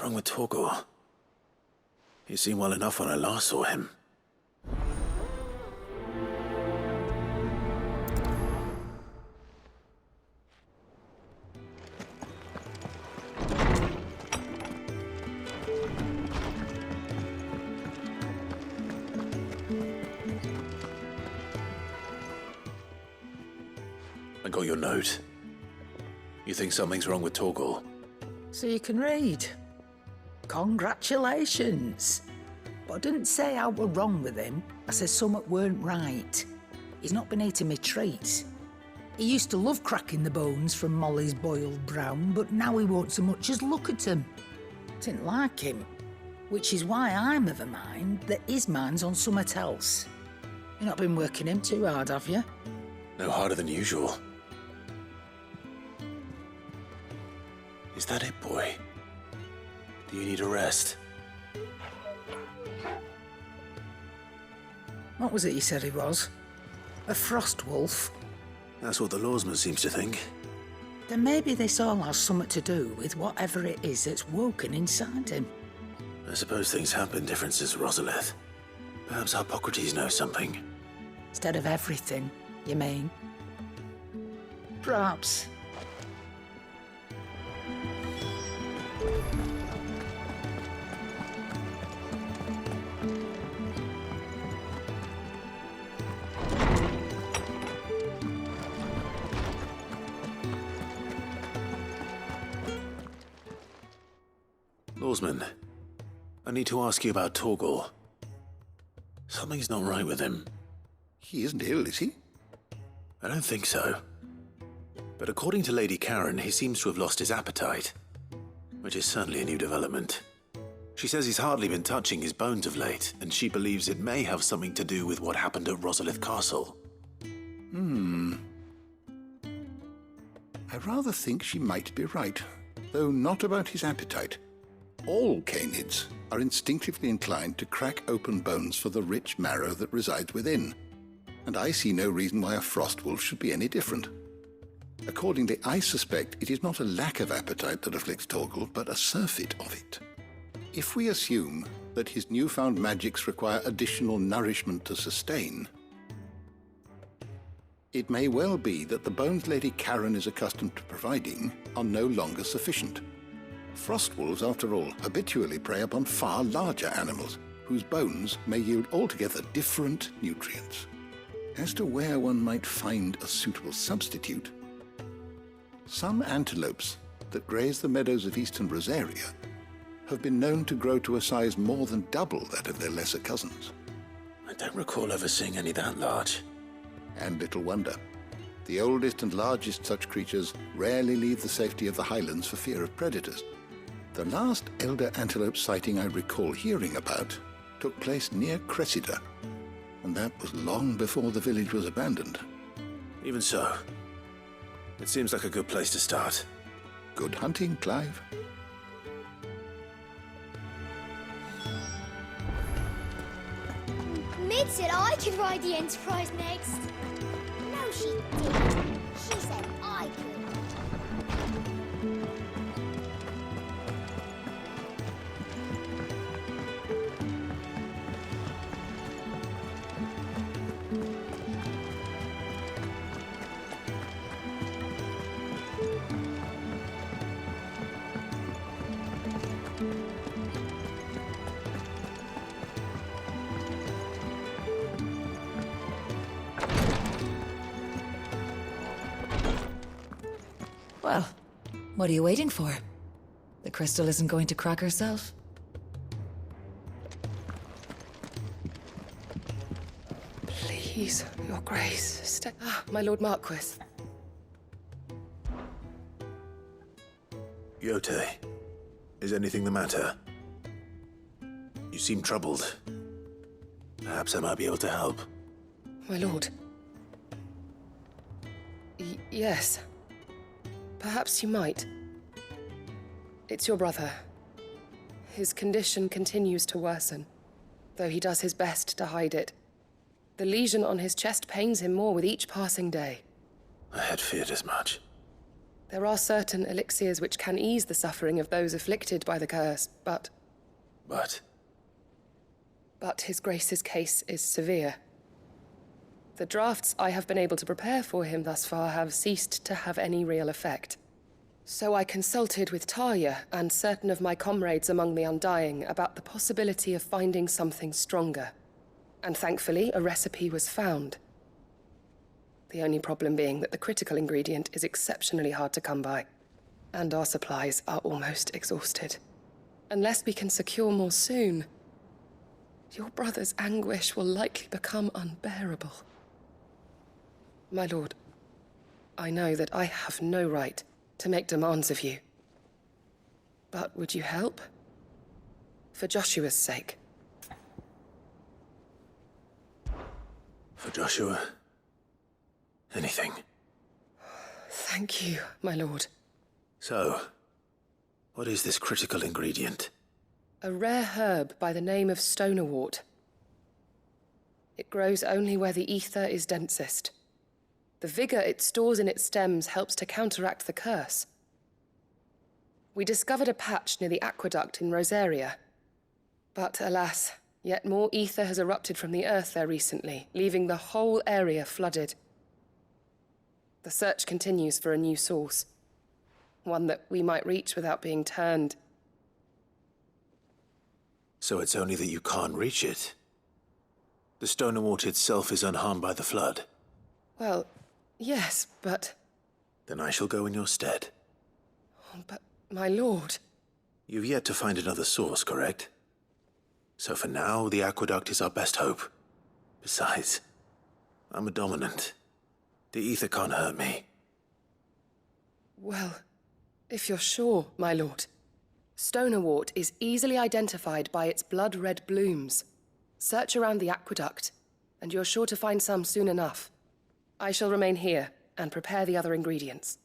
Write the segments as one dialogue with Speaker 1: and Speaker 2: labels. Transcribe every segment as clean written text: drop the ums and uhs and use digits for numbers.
Speaker 1: wrong with Torgor? He seemed well enough when I last saw him. I got your note. You think something's wrong with Torgor?
Speaker 2: So you can read. Congratulations. But I didn't say I were wrong with him. I said something weren't right. He's not been eating me treats. He used to love cracking the bones from Molly's boiled brown, but now he won't so much as look at them. Didn't like him. Which is why I'm of a mind that his mind's on something else. You've not been working him too hard, have you?
Speaker 1: No harder than usual. Is that it, boy? Do you need a rest?
Speaker 2: What was it you said he was? A frost wolf?
Speaker 1: That's what the lawsman seems to think.
Speaker 2: Then maybe this all has something to do with whatever it is that's woken inside him.
Speaker 1: I suppose things have been different since Rosalith. Perhaps Hippocrates knows something.
Speaker 2: Instead of everything, you mean? Perhaps.
Speaker 1: Lawsman, I need to ask you about Torgor. Something's not right with him.
Speaker 3: He isn't ill, is he?
Speaker 1: I don't think so. But according to Lady Karen, he seems to have lost his appetite, which is certainly a new development. She says he's hardly been touching his bones of late, and she believes it may have something to do with what happened at Rosalith Castle.
Speaker 3: I rather think she might be right, though not about his appetite. All canids are instinctively inclined to crack open bones for the rich marrow that resides within, and I see no reason why a frost wolf should be any different. Accordingly, I suspect it is not a lack of appetite that afflicts Torgor, but a surfeit of it. If we assume that his newfound magics require additional nourishment to sustain, it may well be that the bones Lady Karen is accustomed to providing are no longer sufficient. Frost wolves, after all, habitually prey upon far larger animals, whose bones may yield altogether different nutrients. As to where one might find a suitable substitute, some antelopes that graze the meadows of eastern Rosaria have been known to grow to a size more than double that of their lesser cousins.
Speaker 1: I don't recall ever seeing any that large.
Speaker 3: And little wonder. The oldest and largest such creatures rarely leave the safety of the highlands for fear of predators. The last elder antelope sighting I recall hearing about took place near Cressida, and that was long before the village was abandoned.
Speaker 1: Even so, it seems like a good place to start.
Speaker 3: Good hunting, Clive.
Speaker 4: Mid said I could ride the Enterprise next. No, she didn't. She said I could.
Speaker 5: Well, what are you waiting for? The crystal isn't going to crack herself.
Speaker 6: Please, Your Grace, stay. Ah, my Lord Marquis.
Speaker 1: Yote, is anything the matter? You seem troubled. Perhaps I might be able to help.
Speaker 6: My lord. Yes. Perhaps you might. It's your brother. His condition continues to worsen, though he does his best to hide it. The lesion on his chest pains him more with each passing day.
Speaker 1: I had feared as much.
Speaker 6: There are certain elixirs which can ease the suffering of those afflicted by the curse, but
Speaker 1: But
Speaker 6: His Grace's case is severe. The drafts I have been able to prepare for him thus far have ceased to have any real effect. So I consulted with Talia and certain of my comrades among the Undying about the possibility of finding something stronger. And thankfully, a recipe was found. The only problem being that the critical ingredient is exceptionally hard to come by, and our supplies are almost exhausted. Unless we can secure more soon, your brother's anguish will likely become unbearable. My lord, I know that I have no right to make demands of you. But would you help? For Joshua's sake.
Speaker 1: for Joshua, anything.
Speaker 6: Thank you, my lord.
Speaker 1: So, what is this critical ingredient?
Speaker 6: A rare herb by the name of stonerwort. It grows only where the ether is densest. The vigor it stores in its stems helps to counteract the curse. We discovered a patch near the aqueduct in Rosaria. But alas, yet more ether has erupted from the earth there recently, leaving the whole area flooded. The search continues for a new source. One that we might reach without being turned.
Speaker 1: So it's only that you can't reach it. The stonerwort itself is unharmed by the flood.
Speaker 6: Well, yes, but...
Speaker 1: Then I shall go in your stead.
Speaker 6: But, my lord...
Speaker 1: You've yet to find another source, correct? So for now, the aqueduct is our best hope. Besides, I'm a dominant. The ether can't hurt me.
Speaker 6: Well, if you're sure, my lord. Stonerwort is easily identified by its blood-red blooms. Search around the aqueduct, and you're sure to find some soon enough. I shall remain here and prepare the other ingredients.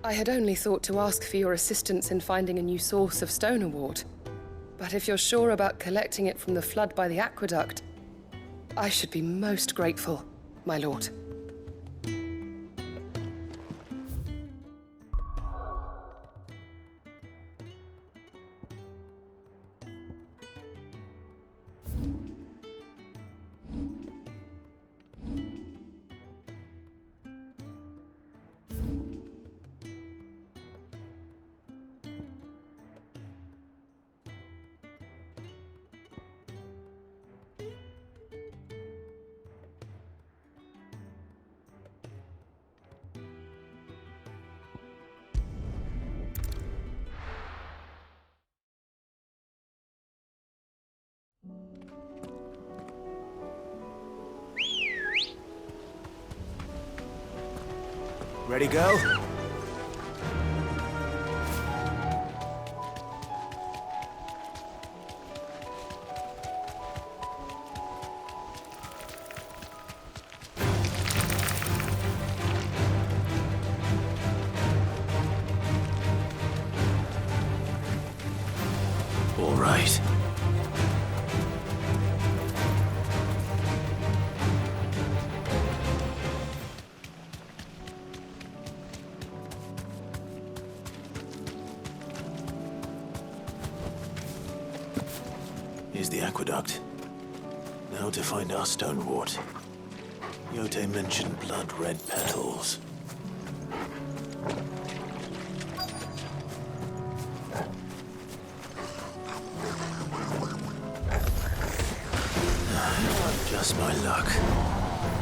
Speaker 6: I had only thought to ask for your assistance in finding a new source of stonerwort. But if you're sure about collecting it from the flood by the aqueduct, I should be most grateful, my lord.
Speaker 1: Ready, go? All right. Here's the aqueduct. Now to find our stonewort. Yote mentioned blood-red petals. Just my luck.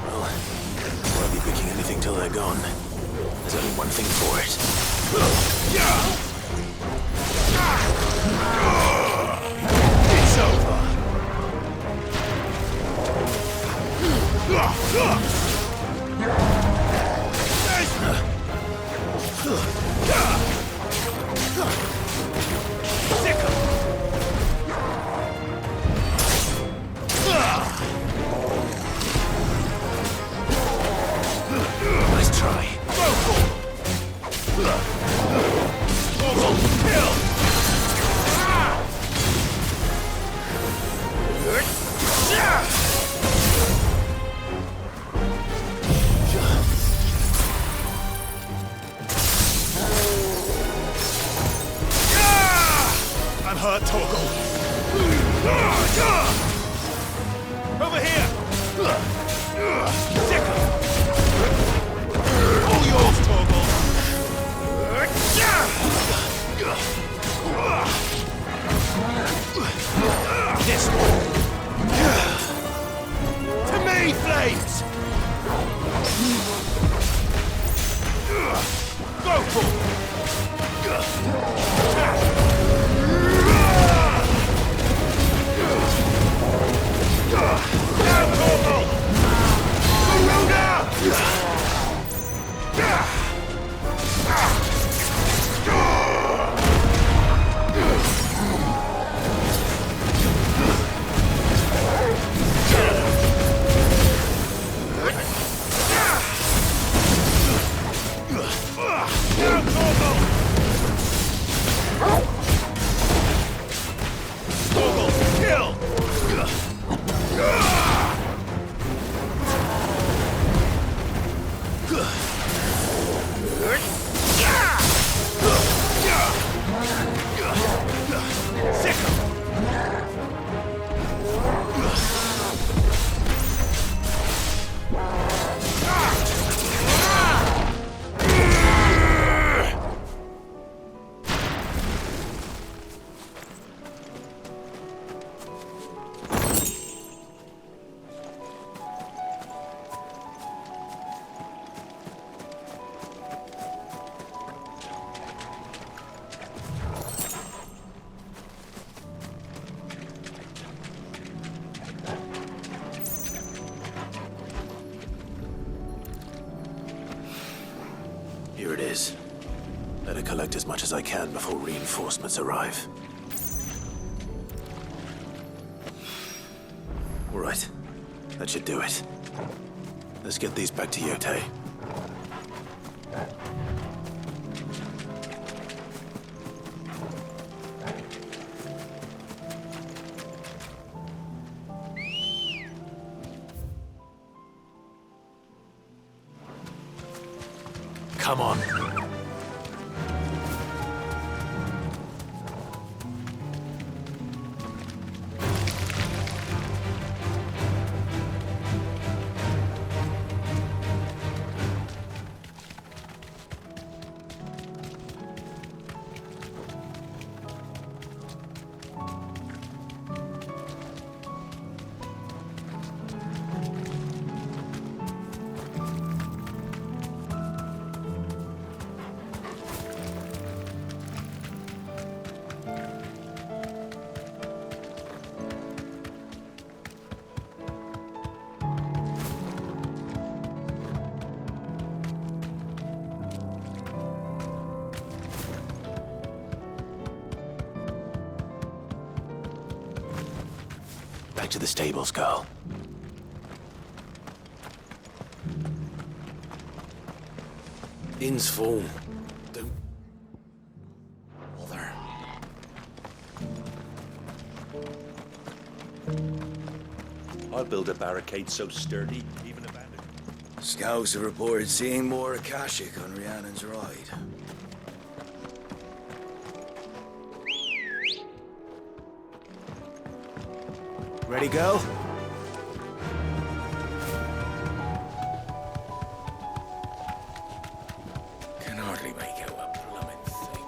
Speaker 1: Well, I won't be picking anything till they're gone. There's only one thing for it. It's over. Nice try. hurt, Torgal. Over here! Sickle! All yours, Torgal! This one! To me, Flames! Go for it! Down, Torgal! Corona! Down, Torgal! Torgal, kill! Here it is. Better collect as much as I can before reinforcements arrive. All right. That should do it. Let's get these back to Yote. Come on. Back to the stables, girl. Inn's full. Don't bother.
Speaker 7: I'll build a barricade so sturdy, even abandoned.
Speaker 8: Scouts have reported seeing more Akashic on Rhiannon's ride.
Speaker 1: Ready, girl?
Speaker 8: Can hardly make out a blooming thing.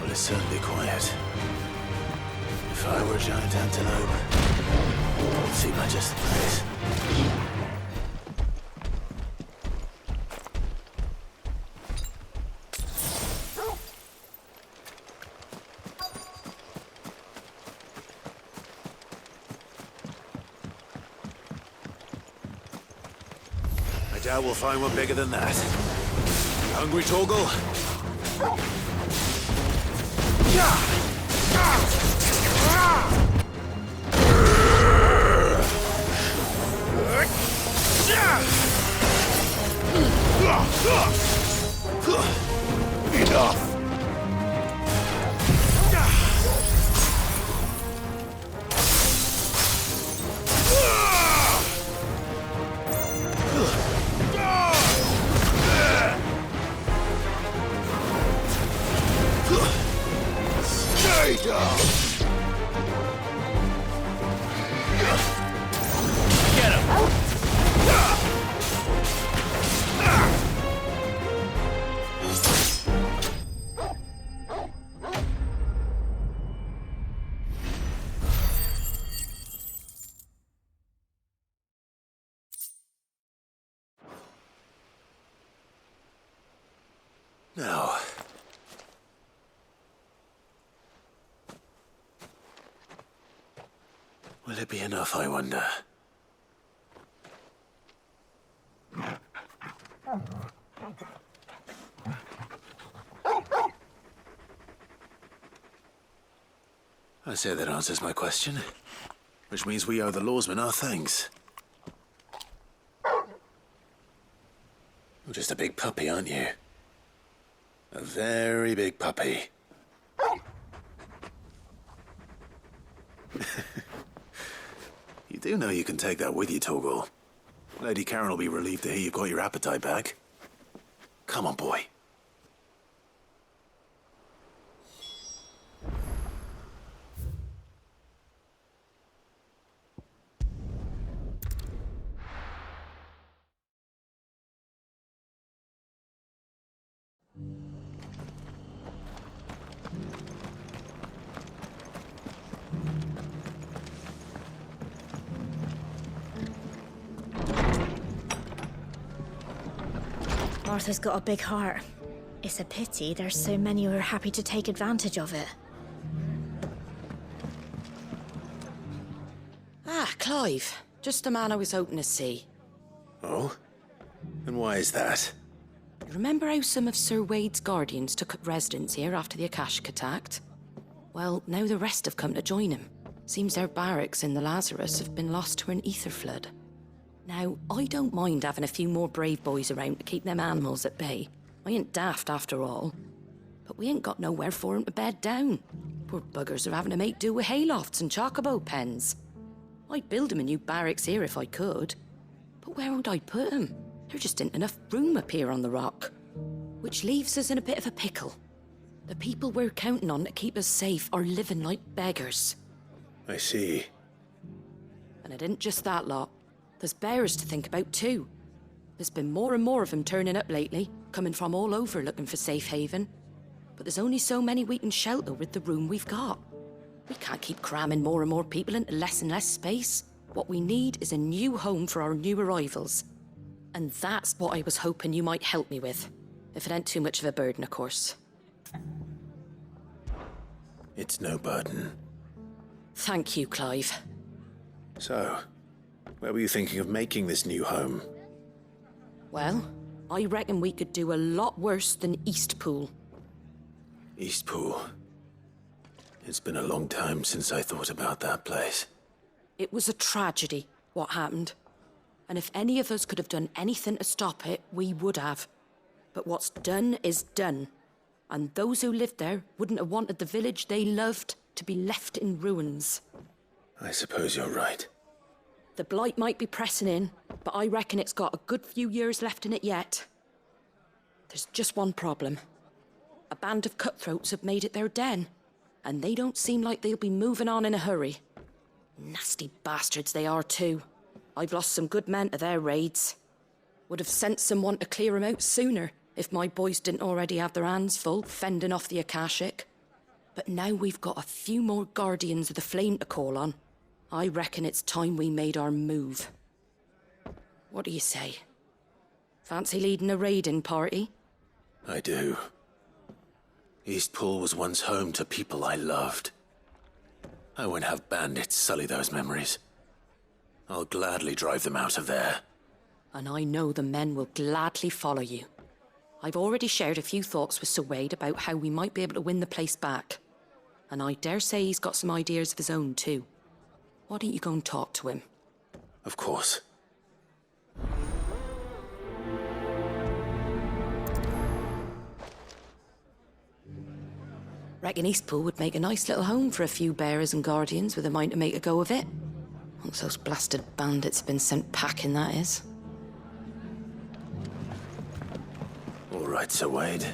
Speaker 1: It's certainly quiet. If I were a giant antelope, I'd see my just the place. I doubt we'll find one bigger than that. Hungry, Torgal?
Speaker 3: Enough! Stay down!
Speaker 7: Get him!
Speaker 1: Now, will it be enough, I wonder? I say that answers my question, which means we owe the lawsman our thanks. You're just a big puppy, aren't you? A very big puppy. You do know you can take that with you, Torgal. Lady Karen will be relieved to hear you've got your appetite back. Come on, boy.
Speaker 4: Arthur's got a big heart. It's a pity there's so many who are happy to take advantage of it.
Speaker 9: Ah, Clive. Just the man I was hoping to see.
Speaker 1: Oh? And why is that?
Speaker 9: You remember how some of Sir Wade's guardians took up residence here after the Akashic attacked? Well, now the rest have come to join him. Seems their barracks in the Lazarus have been lost to an ether flood. Now, I don't mind having a few more brave boys around to keep them animals at bay. I ain't daft after all. But we ain't got nowhere for 'em to bed down. Poor buggers are having to make do with haylofts and chocobo pens. I'd build 'em a new barracks here if I could. But where would I put 'em? There just ain't enough room up here on the rock. Which leaves us in a bit of a pickle. The people we're counting on to keep us safe are living like beggars.
Speaker 1: I see.
Speaker 9: And it ain't just that lot. There's bears to think about too. There's been more and more of them turning up lately, coming from all over looking for safe haven. But there's only so many we can shelter with the room we've got. We can't keep cramming more and more people into less and less space. What we need is a new home for our new arrivals. And that's what I was hoping you might help me with. If it ain't too much of a burden, of course.
Speaker 1: It's no burden.
Speaker 9: Thank you, Clive.
Speaker 1: So, where were you thinking of making this new home?
Speaker 9: Well, I reckon we could do a lot worse than Eastpool.
Speaker 1: Eastpool. It's been a long time since I thought about that place.
Speaker 9: It was a tragedy, what happened. And if any of us could have done anything to stop it, we would have. But what's done is done. And those who lived there wouldn't have wanted the village they loved to be left in ruins.
Speaker 1: I suppose you're right.
Speaker 9: The Blight might be pressing in, but I reckon it's got a good few years left in it yet. There's just one problem. A band of cutthroats have made it their den, and they don't seem like they'll be moving on in a hurry. Nasty bastards they are too. I've lost some good men to their raids. Would have sent someone to clear 'em out sooner if my boys didn't already have their hands full fending off the Akashic. But now we've got a few more guardians of the flame to call on. I reckon it's time we made our move. What do you say? Fancy leading a raiding party?
Speaker 1: I do. Eastpool was once home to people I loved. I won't have bandits sully those memories. I'll gladly drive them out of there.
Speaker 9: And I know the men will gladly follow you. I've already shared a few thoughts with Sir Wade about how we might be able to win the place back. And I dare say he's got some ideas of his own, too. Why don't you go and talk to him?
Speaker 1: Of course.
Speaker 9: Reckon Eastpool would make a nice little home for a few bearers and guardians with a mind to make a go of it. Once those blasted bandits have been sent packing, that is.
Speaker 1: All right, Sir Wade.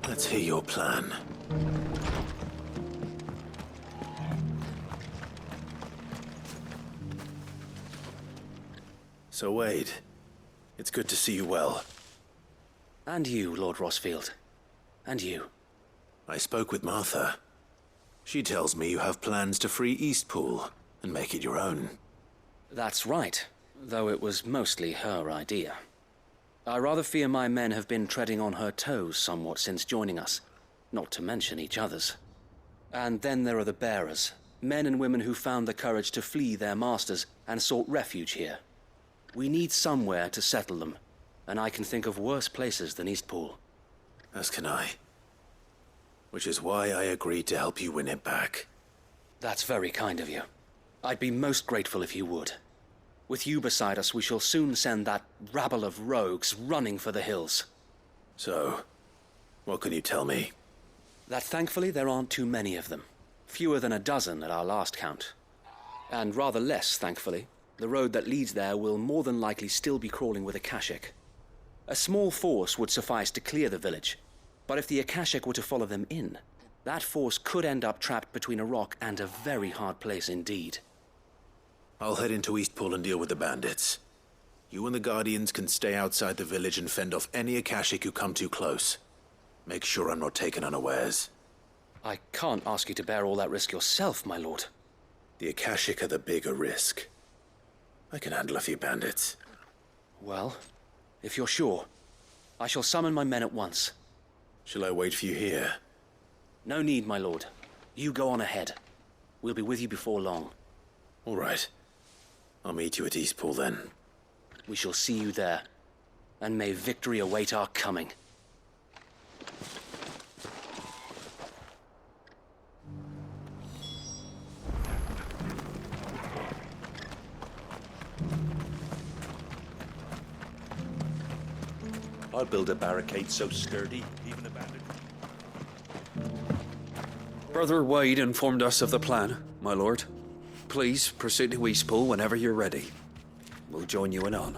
Speaker 1: Let's hear your plan. So, Wade, it's good to see you well.
Speaker 10: And you, Lord Rosfield. And you.
Speaker 1: I spoke with Martha. She tells me you have plans to free Eastpool and make it your own.
Speaker 10: That's right, though it was mostly her idea. I rather fear my men have been treading on her toes somewhat since joining us, not to mention each other's. And then there are the bearers, men and women who found the courage to flee their masters and sought refuge here. We need somewhere to settle them, and I can think of worse places than Eastpool.
Speaker 1: As can I. Which is why I agreed to help you win it back.
Speaker 10: That's very kind of you. I'd be most grateful if you would. With you beside us, we shall soon send that rabble of rogues running for the hills.
Speaker 1: So, what can you tell me?
Speaker 10: That thankfully there aren't too many of them. Fewer than a dozen at our last count. And rather less, thankfully. The road that leads there will more than likely still be crawling with Akashic. A small force would suffice to clear the village, but if the Akashic were to follow them in, that force could end up trapped between a rock and a very hard place indeed.
Speaker 1: I'll head into Eastpool and deal with the bandits. You and the Guardians can stay outside the village and fend off any Akashic who come too close. Make sure I'm not taken unawares.
Speaker 10: I can't ask you to bear all that risk yourself, my lord.
Speaker 1: The Akashic are the bigger risk. I can handle a few bandits.
Speaker 10: Well, if you're sure, I shall summon my men at once.
Speaker 1: Shall I wait for you here?
Speaker 10: No need, my lord. You go on ahead. We'll be with you before long.
Speaker 1: All right. I'll meet you at Eastpool then.
Speaker 10: We shall see you there. And may victory await our coming.
Speaker 7: I'll build a barricade so sturdy, even a bandit...
Speaker 11: Brother Wade informed us of the plan, my lord. Please proceed to Eastpool whenever you're ready. We'll join you anon.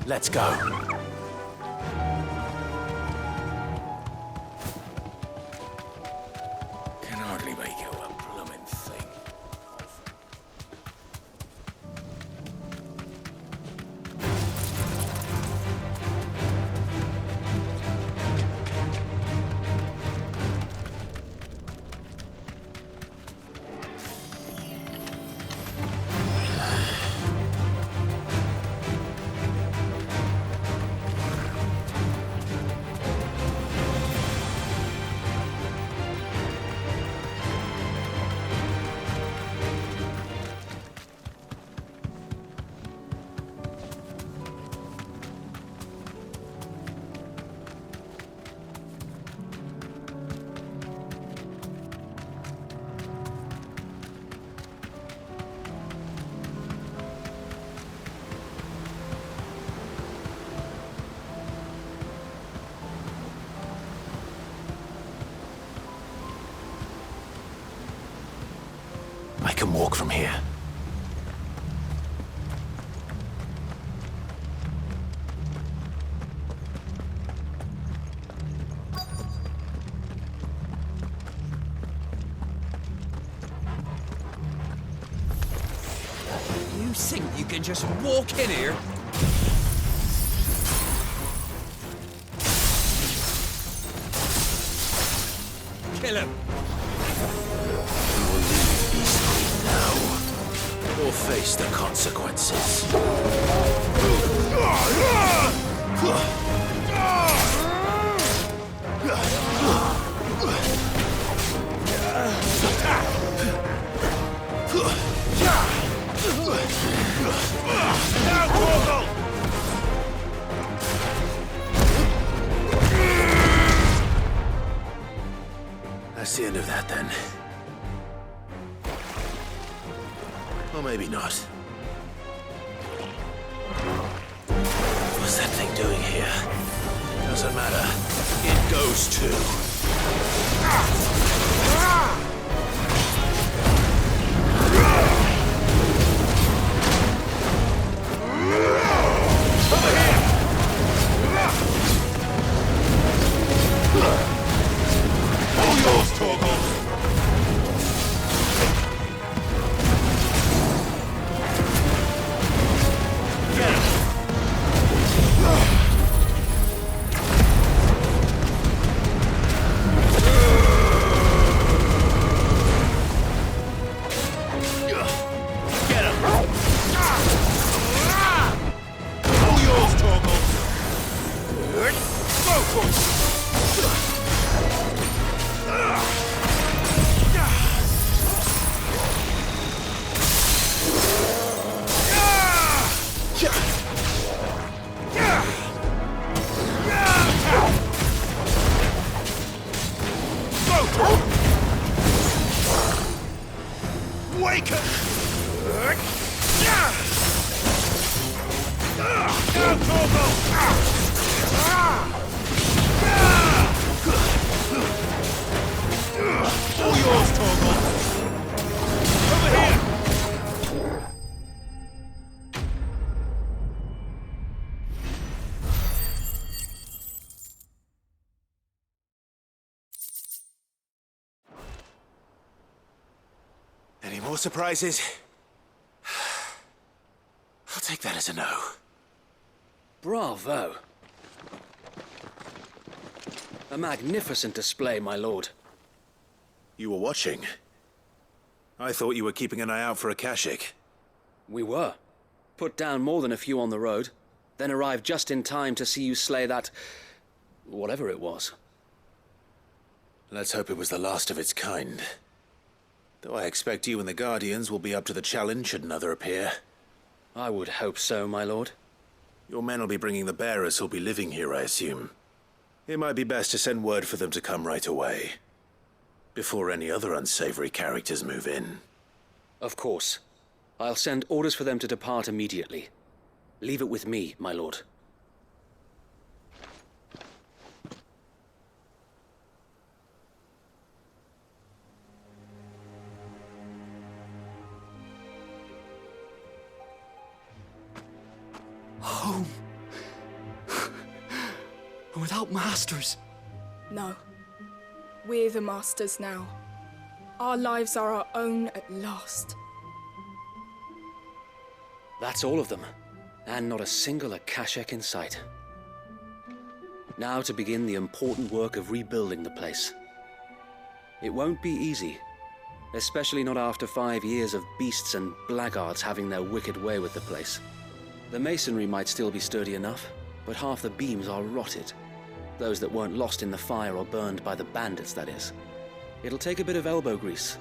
Speaker 1: Let's go.
Speaker 8: Can hardly make out a blooming thing.
Speaker 1: I can walk from here.
Speaker 11: You think you can just walk in here? Kill him!
Speaker 1: Or face the consequences. That's the end of that, then. Or maybe not. What's that thing doing here? Doesn't matter. It goes too.
Speaker 7: All yours, Torgal! Get him! Get him! All yours, Torgal! Go for it! Wake up! Now, Torgal! All yours, Torgal! Over here!
Speaker 1: Any more surprises? I'll take that as a no.
Speaker 10: Bravo. A magnificent display, my lord.
Speaker 1: You were watching. I thought you were keeping an eye out for a Kashik.
Speaker 10: We were. Put down more than a few on the road, then arrived just in time to see you slay that... whatever it was.
Speaker 1: Let's hope it was the last of its kind. Though I expect you and the Guardians will be up to the challenge should another appear.
Speaker 10: I would hope so, my lord.
Speaker 1: Your men will be bringing the bearers who'll be living here, I assume. It might be best to send word for them to come right away, before any other unsavory characters move in.
Speaker 10: Of course. I'll send orders for them to depart immediately. Leave it with me, my lord.
Speaker 11: Home. Without masters.
Speaker 12: No. We're the masters now. Our lives are our own at last.
Speaker 10: That's all of them, and not a single Akashek in sight. Now to begin the important work of rebuilding the place. It won't be easy, especially not after 5 years of beasts and blackguards having their wicked way with the place. The masonry might still be sturdy enough, but half the beams are rotted. Those that weren't lost in the fire or burned by the bandits, that is. It'll take a bit of elbow grease,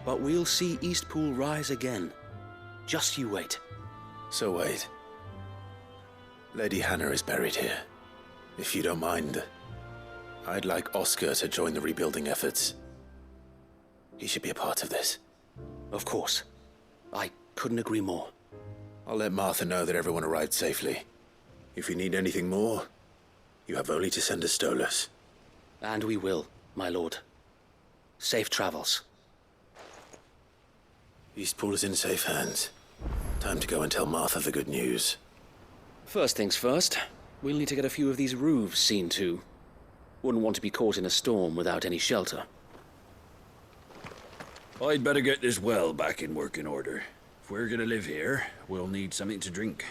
Speaker 10: but we'll see Eastpool rise again. Just you wait.
Speaker 1: So wait. Lady Hannah is buried here. If you don't mind, I'd like Oscar to join the rebuilding efforts. He should be a part of this.
Speaker 10: Of course. I couldn't agree more.
Speaker 1: I'll let Martha know that everyone arrived safely. If you need anything more, you have only to send a Stolas.
Speaker 10: And we will, my lord. Safe travels.
Speaker 1: Eastpool is in safe hands. Time to go and tell Martha the good news.
Speaker 10: First things first, we'll need to get a few of these roofs seen to. Wouldn't want to be caught in a storm without any shelter.
Speaker 13: I'd better get this well back in working order. If we're gonna live here, we'll need something to drink.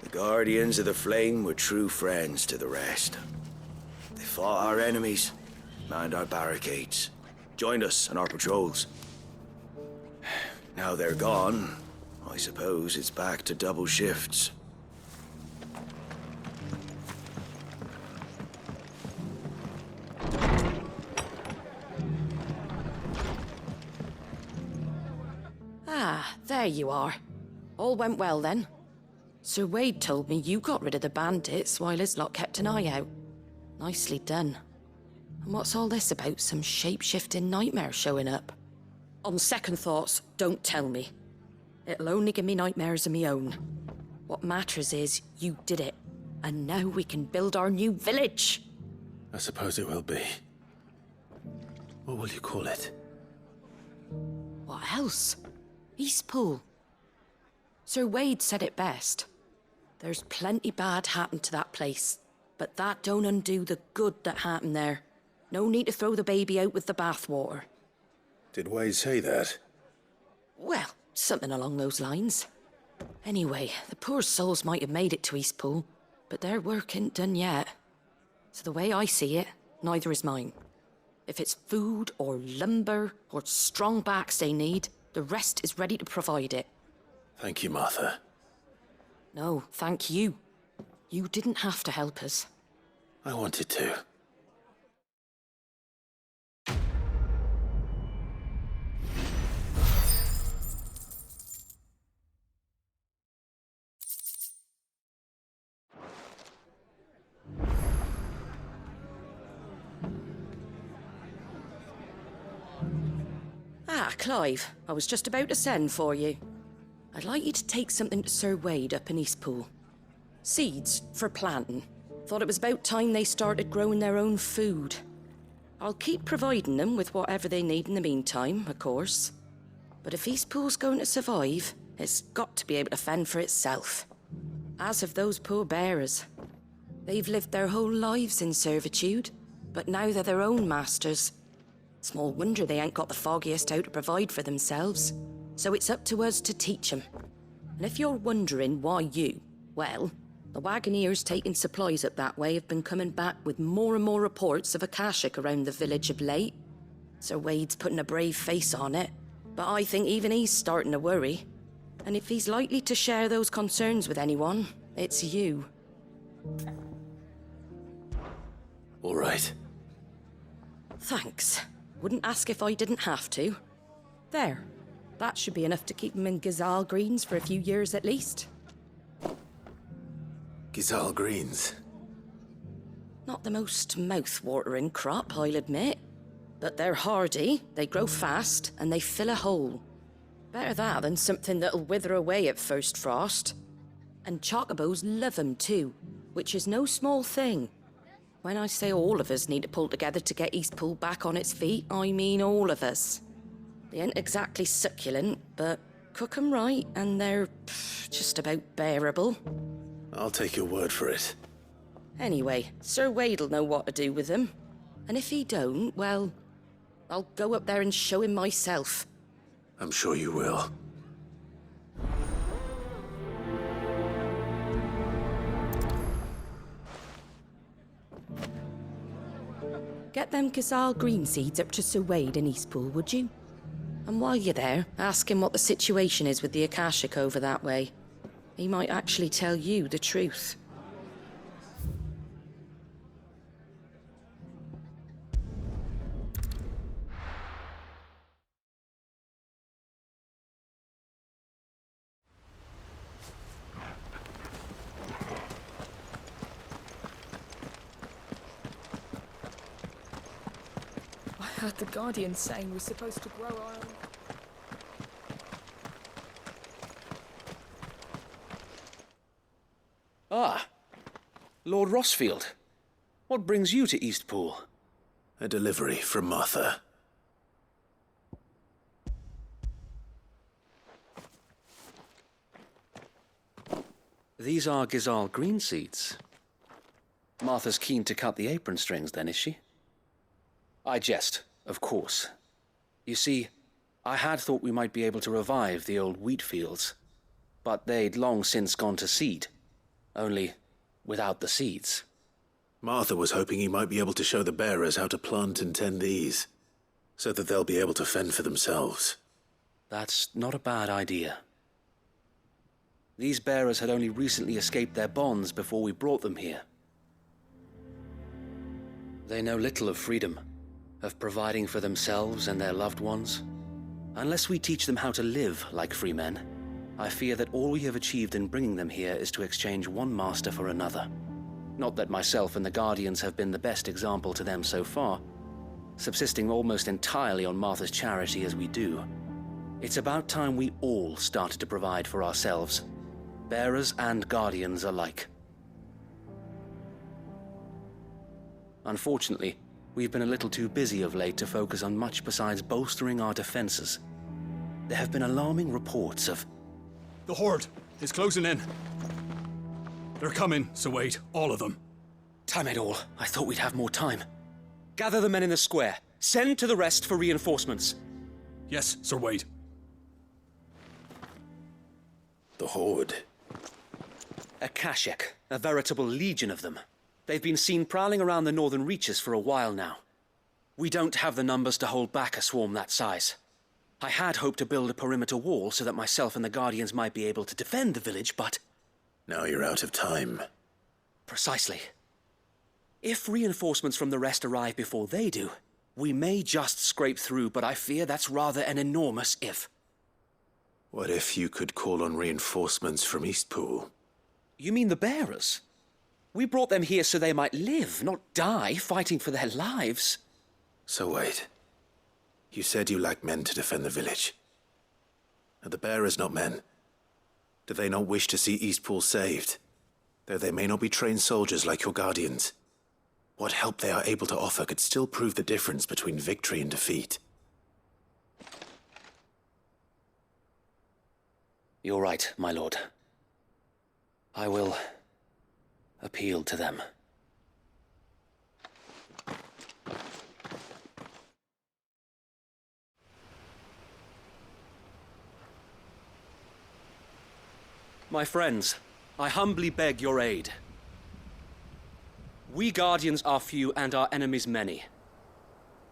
Speaker 8: The Guardians of the Flame were true friends to the rest. They fought our enemies, manned our barricades, joined us on our patrols. Now they're gone, I suppose it's back to double shifts.
Speaker 9: Ah, there you are. All went well then. Sir Wade told me you got rid of the bandits while his lot kept an eye out. Nicely done. And what's all this about some shape-shifting nightmare showing up? On second thoughts, don't tell me. It'll only give me nightmares of me own. What matters is you did it, and now we can build our new village.
Speaker 1: I suppose it will be. What will you call it?
Speaker 9: What else? Eastpool. Sir Wade said it best. There's plenty bad happened to that place, but that don't undo the good that happened there. No need to throw the baby out with the bathwater.
Speaker 1: Did Wade say that?
Speaker 9: Well, something along those lines. Anyway, the poor souls might have made it to Eastpool, but their work ain't done yet. So the way I see it, neither is mine. If it's food or lumber or strong backs they need, the rest is ready to provide it.
Speaker 1: Thank you, Martha.
Speaker 9: No, thank you. You didn't have to help us.
Speaker 1: I wanted to.
Speaker 9: Ah, Clive, I was just about to send for you. I'd like you to take something to Sir Wade up in Eastpool. Seeds for planting. Thought it was about time they started growing their own food. I'll keep providing them with whatever they need in the meantime, of course. But if Eastpool's going to survive, it's got to be able to fend for itself. As have those poor bearers. They've lived their whole lives in servitude, but now they're their own masters. Small wonder they ain't got the foggiest how to provide for themselves. So it's up to us to teach them. And if you're wondering why you, well, the wagoneers taking supplies up that way have been coming back with more and more reports of Akashic around the village of late. Sir Wade's putting a brave face on it, but I think even he's starting to worry. And if he's likely to share those concerns with anyone, it's you.
Speaker 1: All right.
Speaker 9: Thanks. Wouldn't ask if I didn't have to. There. That should be enough to keep him in Gazal Greens for a few years at least.
Speaker 1: Gazal Greens?
Speaker 9: Not the most mouth-watering crop, I'll admit. But they're hardy, they grow fast, and they fill a hole. Better that than something that'll wither away at first frost. And chocobos love them too, which is no small thing. When I say all of us need to pull together to get Eastpool back on its feet, I mean all of us. They ain't exactly succulent, but cook 'em right and they're just about bearable.
Speaker 1: I'll take your word for it.
Speaker 9: Anyway, Sir Wade'll know what to do with them. And if he don't, well, I'll go up there and show him myself.
Speaker 1: I'm sure you will.
Speaker 9: Get them Gazal green seeds up to Sir Wade in Eastpool, would you? And while you're there, ask him what the situation is with the Akashic over that way. He might actually tell you the truth.
Speaker 12: I heard the Guardian saying we're supposed to grow our own...
Speaker 10: Ah, Lord Rosfield. What brings you to Eastpool?
Speaker 1: A delivery from Martha.
Speaker 10: These are Gazal green seeds. Martha's keen to cut the apron strings then, is she? I jest, of course. You see, I had thought we might be able to revive the old wheat fields, but they'd long since gone to seed, only without the seeds.
Speaker 1: Martha was hoping he might be able to show the bearers how to plant and tend these, so that they'll be able to fend for themselves.
Speaker 10: That's not a bad idea. These bearers had only recently escaped their bonds before we brought them here. They know little of freedom, of providing for themselves and their loved ones, Unless we teach them how to live like free men, I fear that all we have achieved in bringing them here is to exchange one master for another. Not that myself and the Guardians have been the best example to them so far, subsisting almost entirely on Martha's charity as we do. It's about time we all started to provide for ourselves, bearers and Guardians alike. Unfortunately, we've been a little too busy of late to focus on much besides bolstering our defenses. There have been alarming reports of...
Speaker 14: The Horde is closing in. They're coming, so wait, all of them.
Speaker 10: Damn it all, I thought we'd have more time. Gather the men in the square. Send to the rest for reinforcements.
Speaker 14: Yes, Sir Wade.
Speaker 1: The Horde.
Speaker 10: Akashic, a veritable legion of them. They've been seen prowling around the northern reaches for a while now. We don't have the numbers to hold back a swarm that size. I had hoped to build a perimeter wall so that myself and the Guardians might be able to defend the village, but...
Speaker 1: Now you're out of time.
Speaker 10: Precisely. If reinforcements from the rest arrive before they do, we may just scrape through, but I fear that's rather an enormous if.
Speaker 1: What if you could call on reinforcements from Eastpool?
Speaker 10: You mean the bearers? We brought them here so they might live, not die fighting for their lives.
Speaker 1: So wait. You said you lack men to defend the village. Are the bearers not men? Do they not wish to see Eastpool saved? Though they may not be trained soldiers like your Guardians. What help they are able to offer could still prove the difference between victory and defeat.
Speaker 10: You're right, my lord. I will appeal to them. My friends, I humbly beg your aid. We Guardians are few and our enemies many.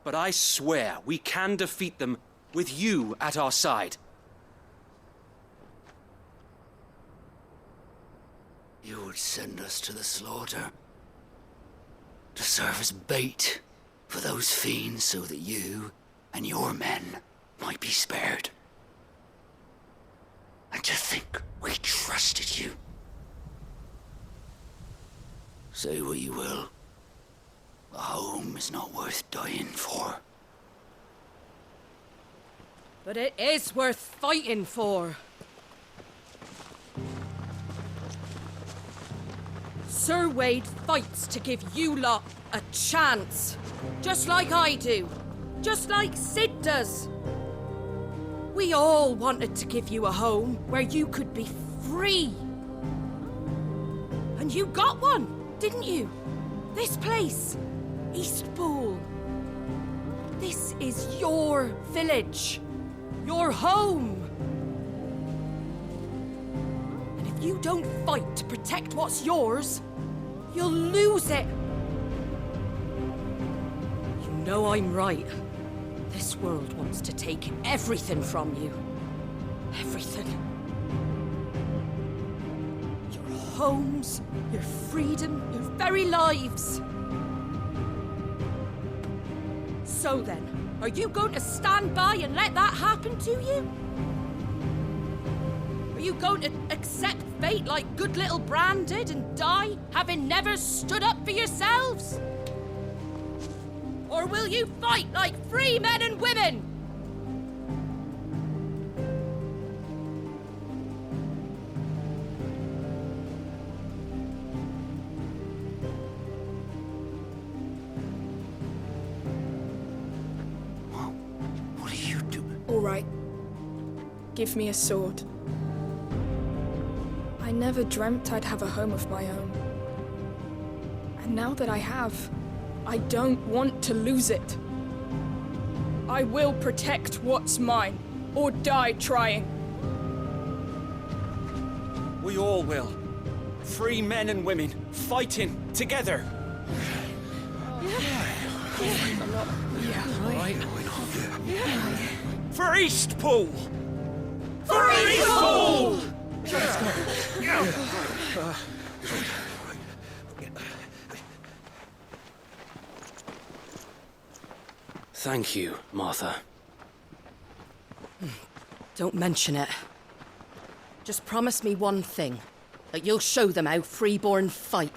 Speaker 10: But I swear we can defeat them with you at our side.
Speaker 15: You would send us to the slaughter, to serve as bait for those fiends so that you and your men might be spared. And to think we trusted you. Say what you will, a home is not worth dying for.
Speaker 16: But it is worth fighting for. Sir Wade fights to give you lot a chance. Just like I do. Just like Sid does. We all wanted to give you a home where you could be free. And you got one, didn't you? This place, Eastpool. This is your village. Your home. And if you don't fight to protect what's yours, you'll lose it. You know I'm right. This world wants to take everything from you. Everything. Your homes, your freedom, your very lives. So then, are you going to stand by and let that happen to you? Are you going to accept fate like good little Bran did and die, having never stood up for yourselves? Or will you fight like free men and women?
Speaker 15: What are you doing?
Speaker 12: All right. Give me a sword. I never dreamt I'd have a home of my own. And now that I have, I don't want to lose it. I will protect what's mine, or die trying.
Speaker 10: We all will. Free men and women, fighting together. For Eastpool! For Eastpool! Thank you, Martha.
Speaker 16: Don't mention it. Just promise me one thing. That you'll show them how freeborn fight.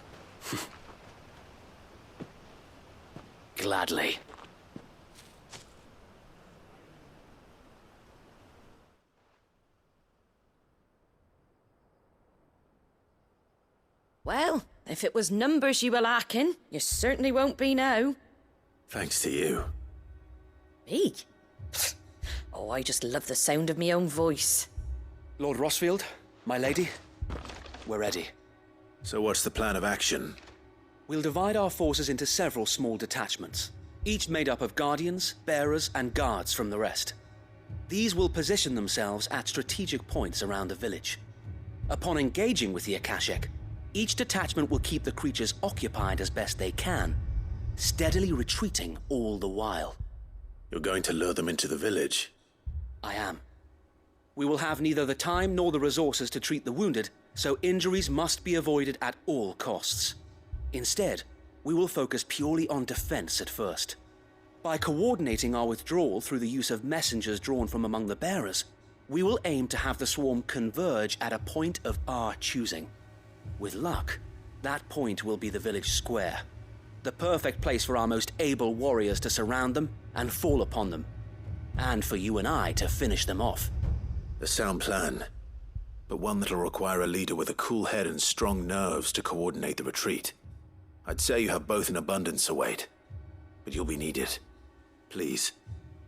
Speaker 10: Gladly.
Speaker 16: Well, if it was numbers you were lacking, you certainly won't be now.
Speaker 1: Thanks to you.
Speaker 16: Me? Oh, I just love the sound of my own voice.
Speaker 10: Lord Rosfield, my lady, we're ready.
Speaker 1: So what's the plan of action?
Speaker 10: We'll divide our forces into several small detachments, each made up of guardians, bearers, and guards from the rest. These will position themselves at strategic points around the village. Upon engaging with the Akashic, each detachment will keep the creatures occupied as best they can, steadily retreating all the while.
Speaker 1: You're going to lure them into the village?
Speaker 10: I am. We will have neither the time nor the resources to treat the wounded, so injuries must be avoided at all costs. Instead, we will focus purely on defense at first. By coordinating our withdrawal through the use of messengers drawn from among the bearers, we will aim to have the swarm converge at a point of our choosing. With luck, that point will be the village square, the perfect place for our most able warriors to surround them and fall upon them, and for you and I to finish them off.
Speaker 1: A sound plan, but one that'll require a leader with a cool head and strong nerves to coordinate the retreat. I'd say you have both in abundance, Wade, but you'll be needed. Please,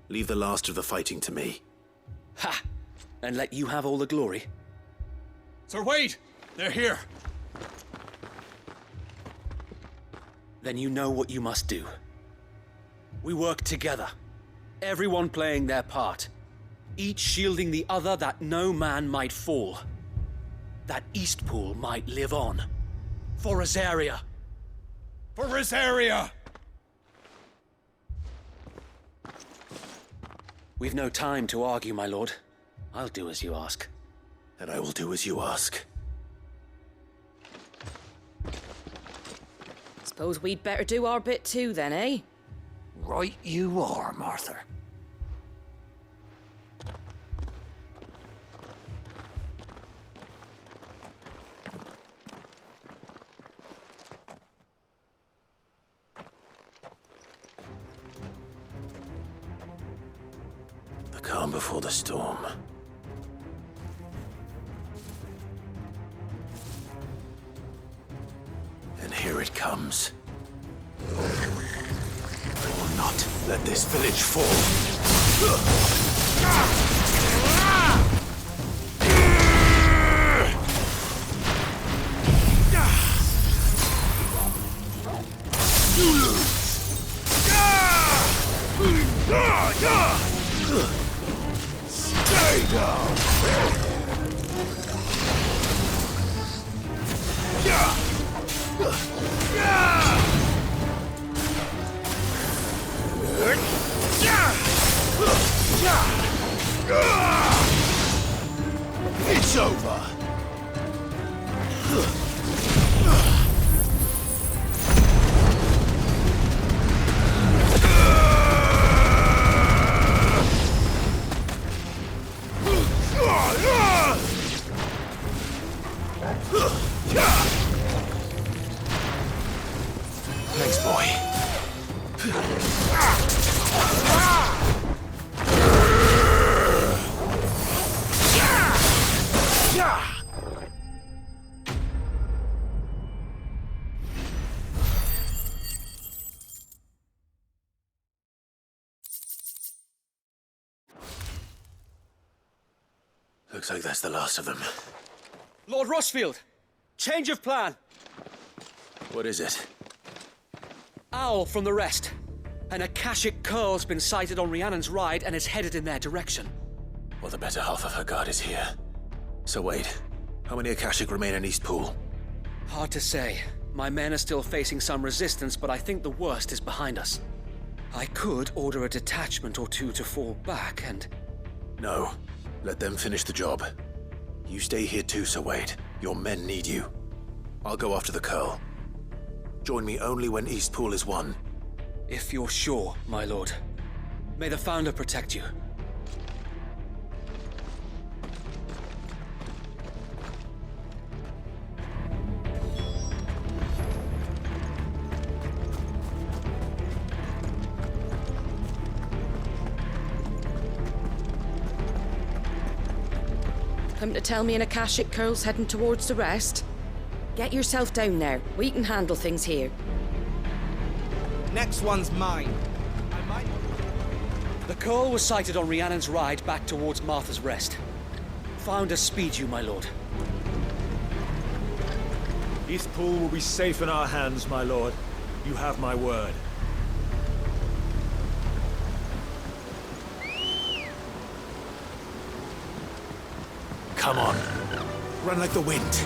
Speaker 1: leave the last of the fighting to me.
Speaker 10: Ha! And let you have all the glory.
Speaker 14: Sir Wade! They're here!
Speaker 10: Then you know what you must do. We work together, everyone playing their part, each shielding the other that no man might fall, that Eastpool might live on. For Rosaria!
Speaker 14: For Rosaria!
Speaker 10: We've no time to argue, my lord. I'll do as you ask.
Speaker 1: And I will do as you ask.
Speaker 16: Suppose we'd better do our bit too then, eh?
Speaker 15: Right you are, Martha.
Speaker 1: The calm before the storm. And here it comes. I will not let this village fall. Stay down! It's over! Thanks, boy. Looks like that's the last of them.
Speaker 10: Lord Rosfield! Change of plan!
Speaker 1: What is it?
Speaker 10: Owl from the rest. An Akashic curl's been sighted on Rhiannon's ride and is headed in their direction.
Speaker 1: Well, the better half of her guard is here. So wait, how many Akashic remain in Eastpool?
Speaker 10: Hard to say. My men are still facing some resistance, but I think the worst is behind us. I could order a detachment or two to fall back and...
Speaker 1: No. Let them finish the job. You stay here too, Sir Wade. Your men need you. I'll go after the curl. Join me only when Eastpool is won.
Speaker 10: If you're sure, my lord. May the Founder protect you.
Speaker 9: Come to tell me an Akashic Curl's heading towards the rest? Get yourself down there. We can handle things here.
Speaker 17: Next one's mine.
Speaker 10: The Curl was sighted on Rhiannon's ride back towards Martha's Rest. Found to speed you, my lord.
Speaker 18: Eastpool will be safe in our hands, my lord. You have my word.
Speaker 1: Come on. Run like the wind.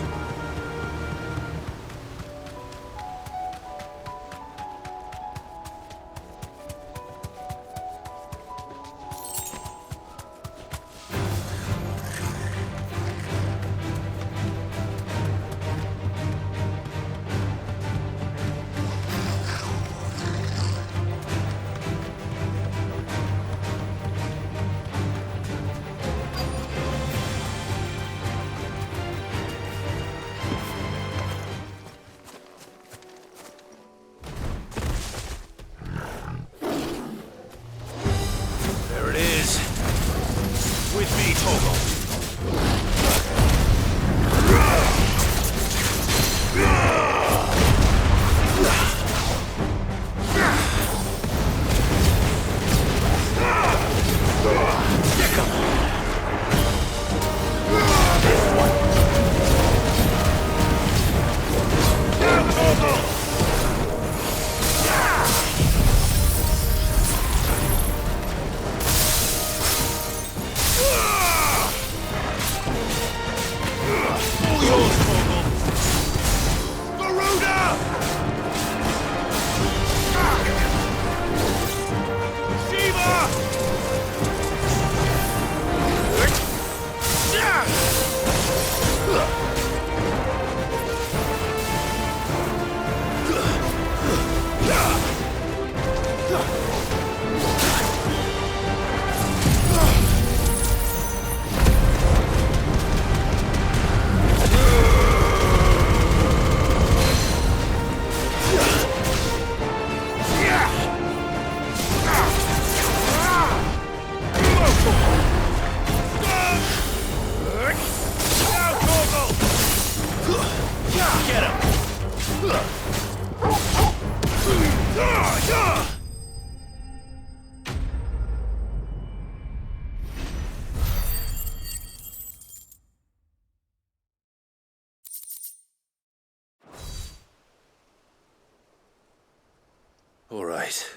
Speaker 1: All right.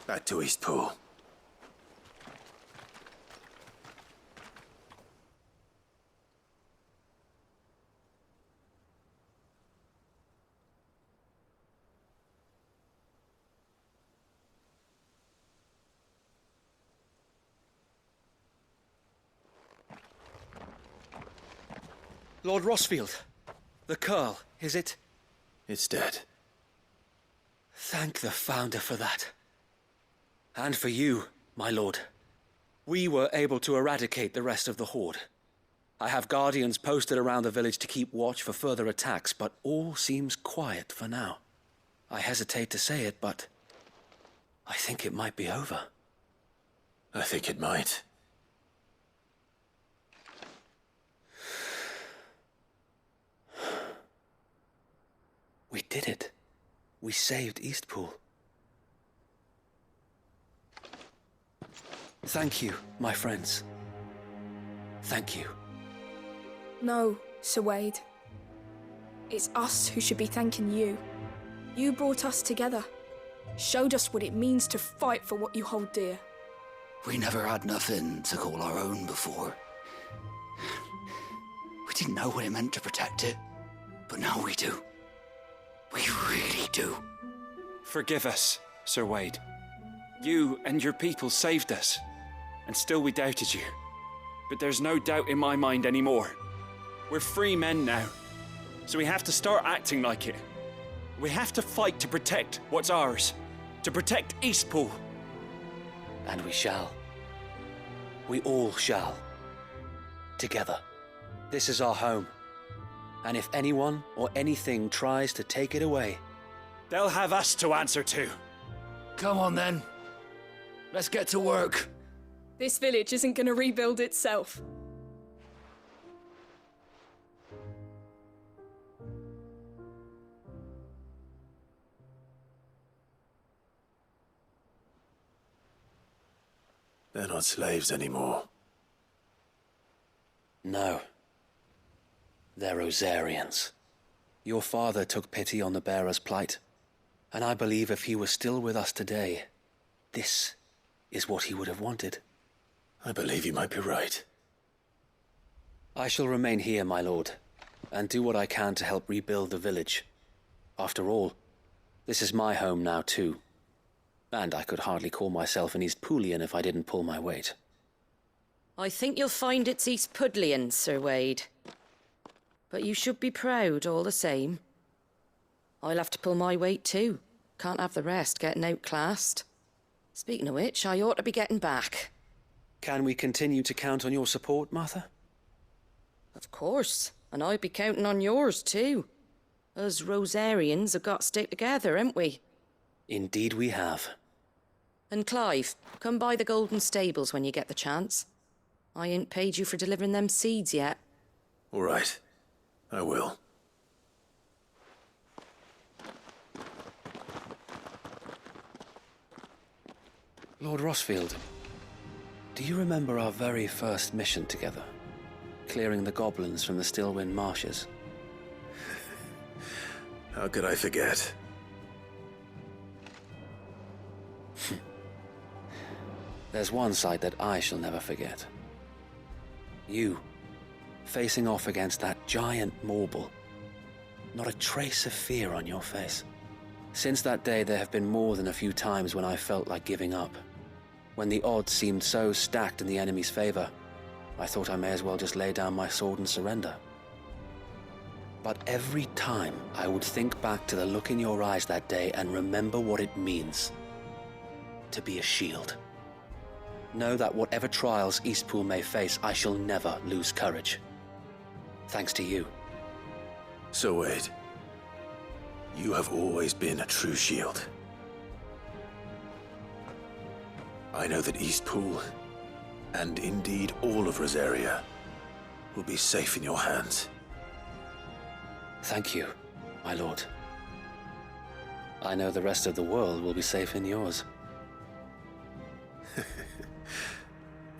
Speaker 1: Back to Eastpool.
Speaker 10: Lord Rosfield, the Curl, is it?
Speaker 1: It's dead.
Speaker 10: Thank the Founder for that. And for you, my lord. We were able to eradicate the rest of the Horde. I have guardians posted around the village to keep watch for further attacks, but all seems quiet for now. I hesitate to say it, but I think it might be over.
Speaker 1: I think it might.
Speaker 10: We did it. We saved Eastpool. Thank you, my friends. Thank you.
Speaker 12: No, Sir Wade. It's us who should be thanking you. You brought us together. Showed us what it means to fight for what you hold dear.
Speaker 15: We never had nothing to call our own before. We didn't know what it meant to protect it, but now we do. We really do.
Speaker 11: Forgive us, Sir Wade. You and your people saved us, and still we doubted you. But there's no doubt in my mind anymore. We're free men now, so we have to start acting like it. We have to fight to protect what's ours, to protect Eastpool.
Speaker 10: And we shall. We all shall. Together. This is our home. And if anyone or anything tries to take it away,
Speaker 13: they'll have us to answer to.
Speaker 15: Come on then. Let's get to work.
Speaker 12: This village isn't gonna rebuild itself.
Speaker 1: They're not slaves anymore.
Speaker 10: No. They're Rosarians. Your father took pity on the bearer's plight, and I believe if he were still with us today, this is what he would have wanted.
Speaker 1: I believe you might be right.
Speaker 10: I shall remain here, my lord, and do what I can to help rebuild the village. After all, this is my home now too, and I could hardly call myself an East Poolian if I didn't pull my weight.
Speaker 16: I think you'll find it's East Pudlian, Sir Wade. But you should be proud all the same. I'll have to pull my weight too. Can't have the rest getting outclassed. Speaking of which, I ought to be getting back.
Speaker 10: Can we continue to count on your support, Martha?
Speaker 16: Of course, and I'll be counting on yours too. Us Rosarians have got to stick together, haven't we?
Speaker 10: Indeed we have.
Speaker 16: And Clive, come by the Golden Stables when you get the chance. I ain't paid you for delivering them seeds yet.
Speaker 1: All right. I will.
Speaker 10: Lord Rosfield, do you remember our very first mission together? Clearing the goblins from the Stillwind marshes?
Speaker 1: How could I forget?
Speaker 10: There's one sight that I shall never forget. You, facing off against that giant Morble. Not a trace of fear on your face. Since that day, there have been more than a few times when I felt like giving up. When the odds seemed so stacked in the enemy's favor, I thought I may as well just lay down my sword and surrender. But every time I would think back to the look in your eyes that day and remember what it means to be a shield. Know that whatever trials Eastpool may face, I shall never lose courage. Thanks to you.
Speaker 1: So Wade, you have always been a true shield. I know that Eastpool, and indeed all of Rosaria, will be safe in your hands.
Speaker 10: Thank you, my lord. I know the rest of the world will be safe in yours.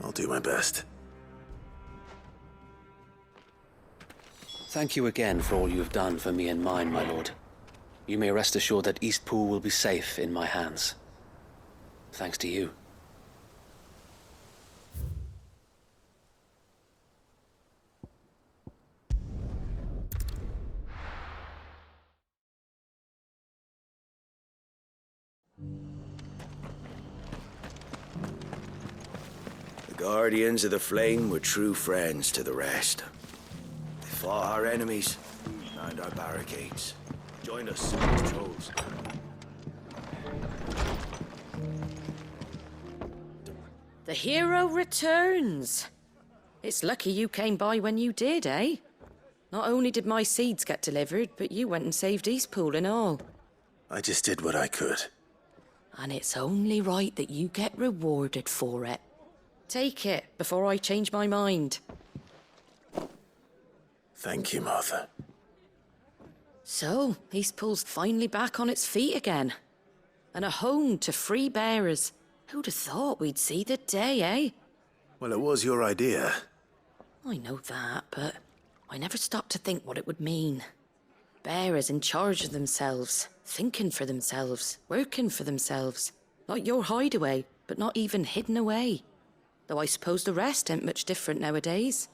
Speaker 1: I'll do my best.
Speaker 10: Thank you again for all you have done for me and mine, my lord. You may rest assured that Eastpool will be safe in my hands. Thanks to you.
Speaker 8: The Guardians of the Flame were true friends to the rest. They fought our enemies, manned our barricades, joined us in patrols.
Speaker 16: The hero returns. It's lucky you came by when you did, eh? Not only did my seeds get delivered, but you went and saved Eastpool and all.
Speaker 1: I just did what I could.
Speaker 16: And it's only right that you get rewarded for it. Take it before I change my mind.
Speaker 1: Thank you, Martha.
Speaker 16: So, Eastpool's finally back on its feet again. And a home to free bearers. Who'd have thought we'd see the day, eh?
Speaker 1: Well, it was your idea.
Speaker 16: I know that, but I never stopped to think what it would mean. Bearers in charge of themselves, thinking for themselves, working for themselves. Like your hideaway, but not even hidden away. Though I suppose the rest ain't much different nowadays.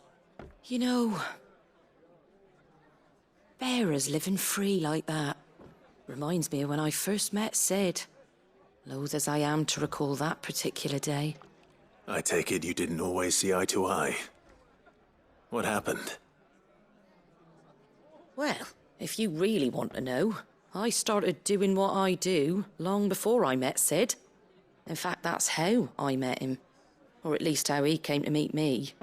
Speaker 16: You know, bearers living free like that reminds me of when I first met Sid. Loath as I am to recall that particular day.
Speaker 1: I take it you didn't always see eye to eye. What happened?
Speaker 16: Well, if you really want to know, I started doing what I do long before I met Sid. In fact, that's how I met him. Or at least how he came to meet me.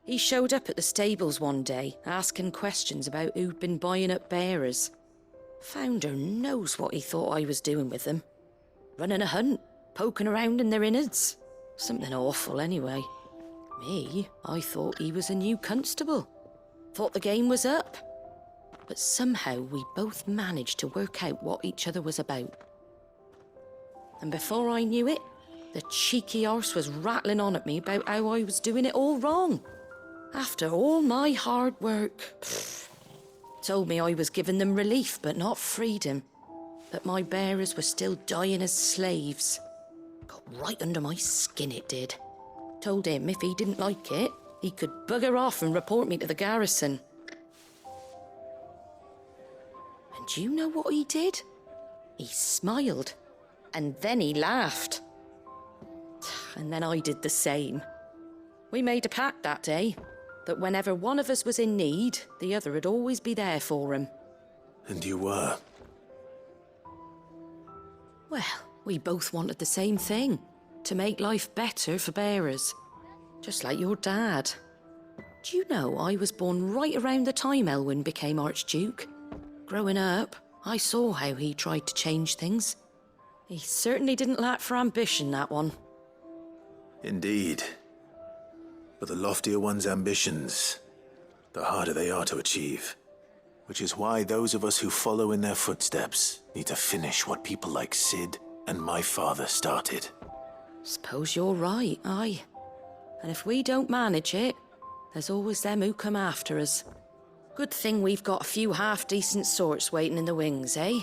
Speaker 16: He showed up at the stables one day, asking questions about who'd been buying up bearers. Founder knows what he thought I was doing with them. Running a hunt,
Speaker 9: poking around in their innards. Something awful, anyway. Me, I thought he was a new constable. Thought the game was up. But somehow we both managed to work out what each other was about. And before I knew it, the cheeky arse was rattling on at me about how I was doing it all wrong. After all my hard work. Told me I was giving them relief, but not freedom. That my bearers were still dying as slaves. Got right under my skin, it did. Told him if he didn't like it, he could bugger off and report me to the garrison. And do you know what he did? He smiled. And then he laughed. And then I did the same. We made a pact that day, that whenever one of us was in need, the other would always be there for him.
Speaker 1: And you were?
Speaker 9: Well, we both wanted the same thing. To make life better for bearers. Just like your dad. Do you know I was born right around the time Elwyn became Archduke? Growing up, I saw how he tried to change things. He certainly didn't lack for ambition, that one.
Speaker 1: Indeed. But the loftier one's ambitions, the harder they are to achieve. Which is why those of us who follow in their footsteps need to finish what people like Sid and my father started.
Speaker 9: Suppose you're right, aye. And if we don't manage it, there's always them who come after us. Good thing we've got a few half-decent sorts waiting in the wings, eh?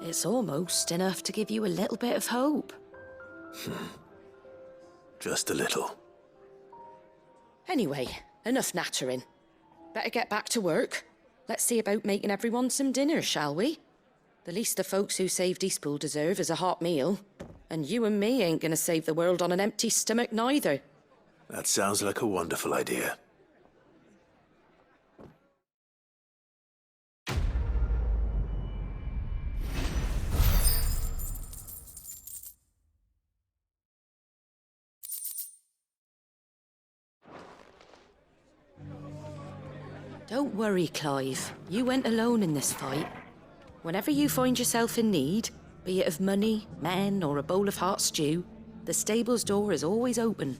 Speaker 9: It's almost enough to give you a little bit of hope.
Speaker 1: Just a little.
Speaker 9: Anyway, enough nattering. Better get back to work. Let's see about making everyone some dinner, shall we? The least the folks who saved Eastpool deserve is a hot meal. And you and me ain't gonna save the world on an empty stomach neither.
Speaker 1: That sounds like a wonderful idea.
Speaker 9: Don't worry, Clive. You went alone in this fight. Whenever you find yourself in need, be it of money, men, or a bowl of hot stew, the stable's door is always open.